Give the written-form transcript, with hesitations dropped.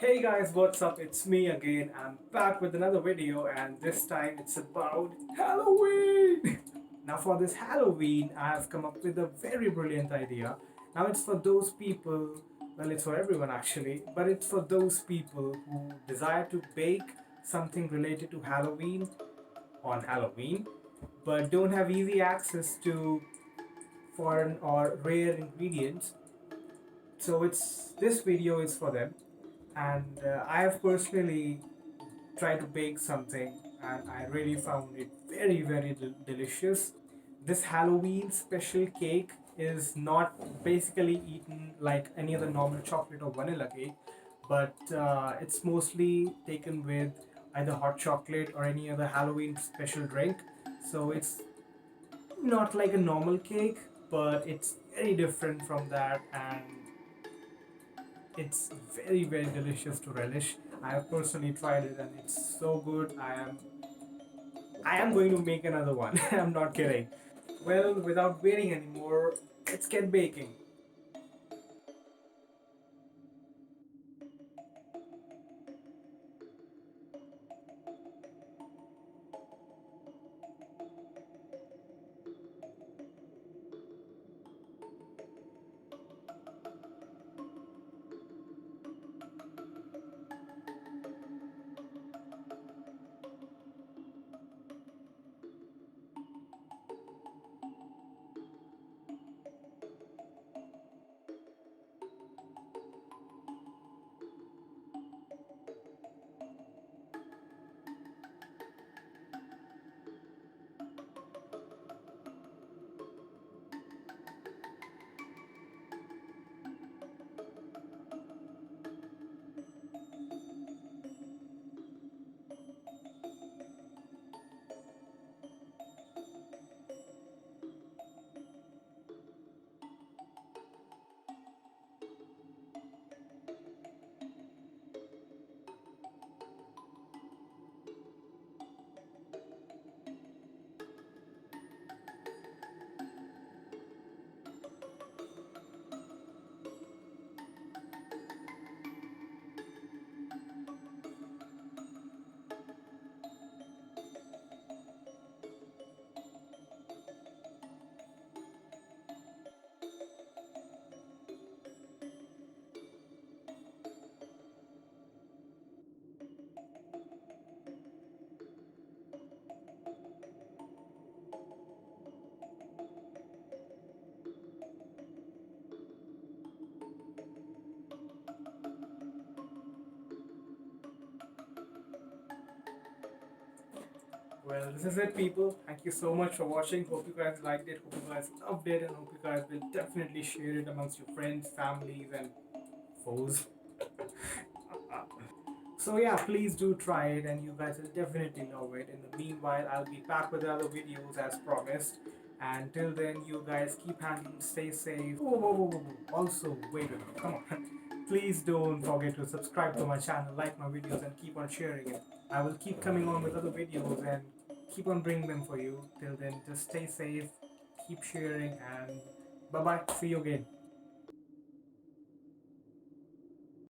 Hey guys, what's up? It's me again. I'm back with another video, and this time it's about Halloween. Now, for this Halloween, I have come up with a very brilliant idea. Now, it's for those people, well, it's for everyone actually, but it's for those people who desire to bake something related to Halloween on Halloween, but don't have easy access to foreign or rare ingredients. So, it's this video is for them, and I have personally tried to bake something and I really found it very delicious. This Halloween special cake is not basically eaten like any other normal chocolate or vanilla cake, but it's mostly taken with either hot chocolate or any other Halloween special drink. So it's not like a normal cake, but it's very different from that, and it's very delicious to relish. I have personally tried it and it's so good. I am going to make another one. I'm not kidding. Well, without waiting anymore, let's get baking. Well, this is it, people. Thank you so much for watching. Hope you guys liked it. Hope you guys loved it, and hope you guys will definitely share it amongst your friends, families, and foes. So yeah, please do try it, and you guys will definitely love it. In the meanwhile, I'll be back with other videos as promised. And till then, you guys keep handling, stay safe. Whoa. Also, wait, come on. Please don't forget to subscribe to my channel, like my videos, and keep on sharing it. I will keep coming on with other videos and keep on bringing them for you. Till then, just stay safe, keep sharing, and bye bye. See you again.